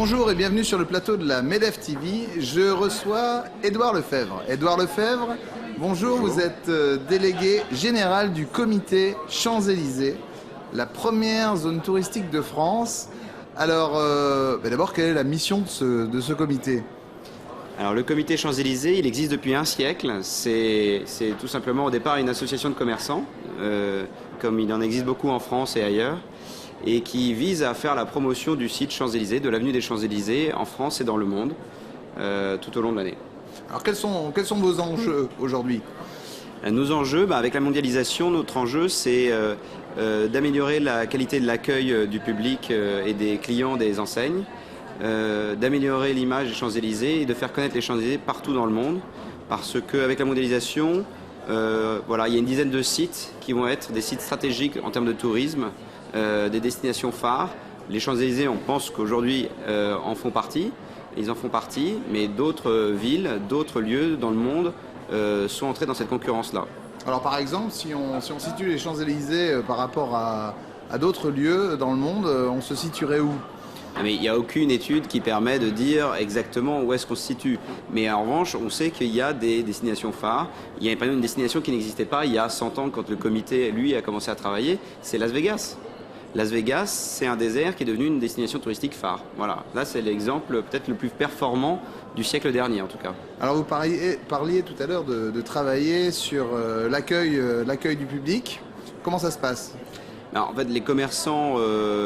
Bonjour et bienvenue sur le plateau de la MEDEF TV. Je reçois Édouard Lefebvre. Édouard Lefebvre, bonjour, vous êtes délégué général du comité Champs-Élysées, la première zone touristique de France. Alors, d'abord, quelle est la mission de ce comité ? Alors le comité Champs-Élysées, il existe depuis un siècle. C'est tout simplement au départ une association de commerçants, comme il en existe beaucoup en France et ailleurs, et qui vise à faire la promotion du site Champs-Élysées, de l'avenue des Champs-Élysées, en France et dans le monde, tout au long de l'année. Alors quels sont vos enjeux aujourd'hui ? Nos enjeux, avec la mondialisation, notre enjeu c'est d'améliorer la qualité de l'accueil du public et des clients des enseignes, d'améliorer l'image des Champs-Élysées et de faire connaître les Champs-Élysées partout dans le monde, parce qu'avec la mondialisation, il y a une dizaine de sites qui vont être des sites stratégiques en termes de tourisme, des destinations phares. Les Champs-Élysées, on pense qu'aujourd'hui en font partie, ils en font partie, mais d'autres villes, d'autres lieux dans le monde sont entrés dans cette concurrence-là. Alors par exemple, si on situe les Champs-Élysées par rapport à d'autres lieux dans le monde, on se situerait où ? Mais il n'y a aucune étude qui permet de dire exactement où est-ce qu'on se situe. Mais en revanche, on sait qu'il y a des destinations phares. Il y a par exemple une destination qui n'existait pas il y a 100 ans quand le comité, lui, a commencé à travailler, c'est Las Vegas. Las Vegas, c'est un désert qui est devenu une destination touristique phare. Voilà, là c'est l'exemple peut-être le plus performant du siècle dernier en tout cas. Alors vous parliez tout à l'heure de travailler sur l'accueil du public. Comment ça se passe ? Alors, en fait, les commerçants,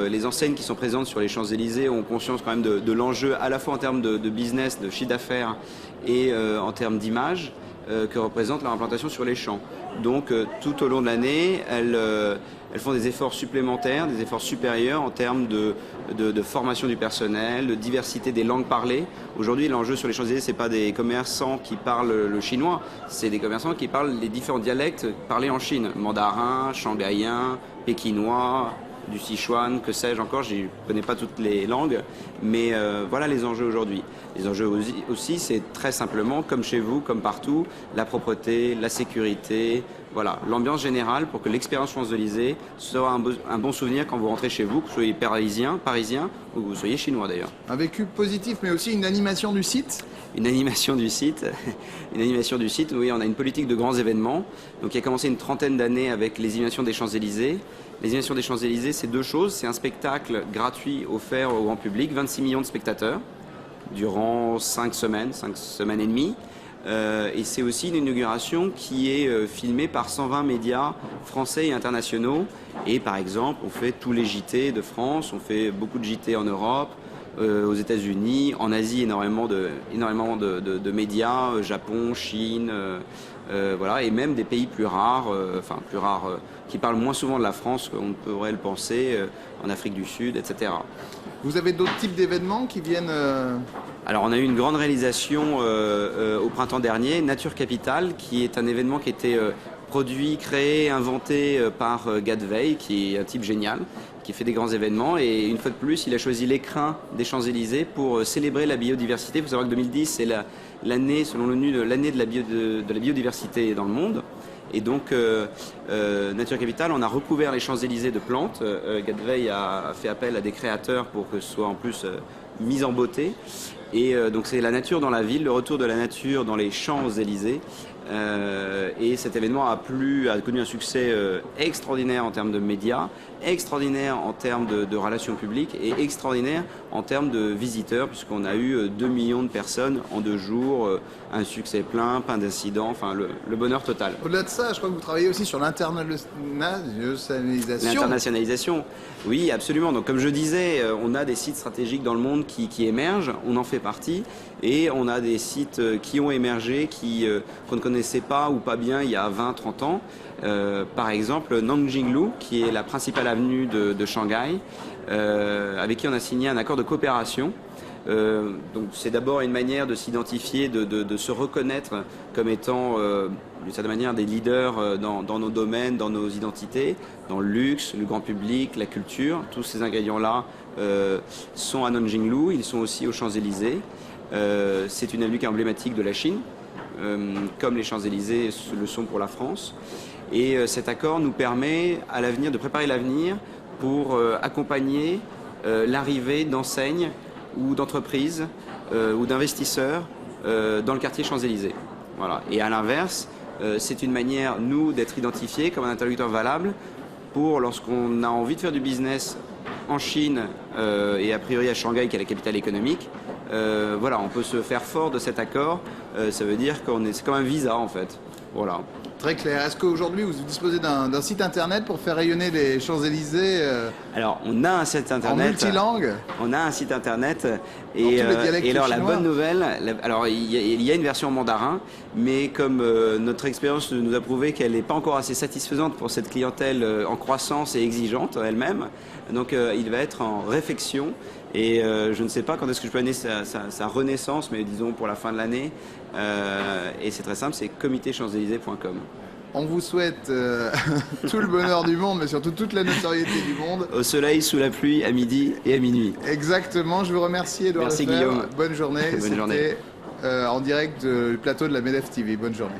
les enseignes qui sont présentes sur les Champs-Élysées ont conscience quand même de l'enjeu à la fois en termes de business, de chiffre d'affaires et en termes d'image que représente leur implantation sur les champs. Donc tout au long de l'année, elles font des efforts supplémentaires, des efforts supérieurs en termes de formation du personnel, de diversité des langues parlées. Aujourd'hui, l'enjeu sur les Champs-Élysées, ce n'est pas des commerçants qui parlent le chinois, c'est des commerçants qui parlent les différents dialectes parlés en Chine. Mandarin, shanghaïen, pékinois, du Sichuan, que sais-je encore, je ne connais pas toutes les langues, mais voilà les enjeux aujourd'hui. Les enjeux aussi, c'est très simplement, comme chez vous, comme partout, la propreté, la sécurité, voilà, l'ambiance générale pour que l'expérience Champs-Élysées soit un bon souvenir quand vous rentrez chez vous, que vous soyez parisien ou que vous soyez chinois d'ailleurs. Un vécu positif, mais aussi une animation du site ? Une animation du site, oui, on a une politique de grands événements, donc qui a commencé une trentaine d'années avec les Illuminations des Champs-Élysées. Les Illuminations des Champs-Élysées, c'est deux choses, c'est un spectacle gratuit offert au grand public, 26 millions de spectateurs, durant 5 semaines et demie. Et c'est aussi une inauguration qui est filmée par 120 médias français et internationaux. Et par exemple, on fait tous les JT de France, on fait beaucoup de JT en Europe, aux États-Unis, en Asie, énormément de médias, Japon, Chine, et même des pays plus rares, qui parlent moins souvent de la France qu'on pourrait le penser, en Afrique du Sud, etc. Vous avez d'autres types d'événements qui viennent Alors on a eu une grande réalisation au printemps dernier, Nature Capitale, qui est un événement qui était produit, créé, inventé par Gadveil, qui est un type génial, qui fait des grands événements. Et une fois de plus, il a choisi l'écrin des Champs-Élysées pour célébrer la biodiversité. Il faut savoir que 2010, c'est l'année, selon l'ONU, l'année de la biodiversité dans le monde. Et donc, Nature Capitale, on a recouvert les Champs-Élysées de plantes. Gadveil a fait appel à des créateurs pour que ce soit en plus mis en beauté. Et donc c'est la nature dans la ville, le retour de la nature dans les Champs-Élysées. Et cet événement a connu un succès extraordinaire en termes de médias, extraordinaire en termes de relations publiques et extraordinaire en termes de visiteurs, puisqu'on a eu 2 millions de personnes en 2 jours, un succès plein, pas d'incidents, enfin le bonheur total. Au-delà de ça, je crois que vous travaillez aussi sur l'internationalisation. L'internationalisation, oui, absolument. Donc comme je disais, on a des sites stratégiques dans le monde qui émergent, on en fait partie, et on a des sites qui ont émergé, qu'on ne connaissait pas ou pas bien il y a 20-30 ans. Par exemple, Nanjinglu, qui est la principale avenue de Shanghai, avec qui on a signé un accord de coopération. Donc c'est d'abord une manière de s'identifier, de se reconnaître comme étant d'une certaine manière des leaders dans nos domaines, dans nos identités, dans le luxe, le grand public, la culture. Tous ces ingrédients-là sont à Nanjinglu, ils sont aussi aux Champs-Élysées. C'est une avenue qui est emblématique de la Chine, comme les Champs-Élysées le sont pour la France. Et cet accord nous permet à l'avenir de préparer l'avenir pour accompagner l'arrivée d'enseignes ou d'entreprises ou d'investisseurs dans le quartier Champs-Élysées. Voilà. Et à l'inverse, c'est une manière, nous, d'être identifiés comme un interlocuteur valable pour lorsqu'on a envie de faire du business en Chine et a priori à Shanghai, qui est la capitale économique. Voilà, on peut se faire fort de cet accord. Ça veut dire c'est comme un visa en fait. Voilà. Très clair. Est-ce qu'aujourd'hui vous disposez d'un site internet pour faire rayonner les Champs-Élysées Alors, on a un site internet. En multilangue. On a un site internet. Et alors la bonne nouvelle, alors il y a une version en mandarin, mais comme notre expérience nous a prouvé qu'elle n'est pas encore assez satisfaisante pour cette clientèle en croissance et exigeante elle-même, donc il va être en réflexion. Et je ne sais pas quand est-ce que je peux amener sa renaissance, mais disons pour la fin de l'année. Et c'est très simple, c'est comitéchamps-élysées.com. On vous souhaite tout le bonheur du monde, mais surtout toute la notoriété du monde. Au soleil, sous la pluie, à midi et à minuit. Exactement, je vous remercie Édouard Merci Lefebvre. Guillaume. Bonne journée. Bonne journée. En direct du plateau de la MEDEF TV. Bonne journée.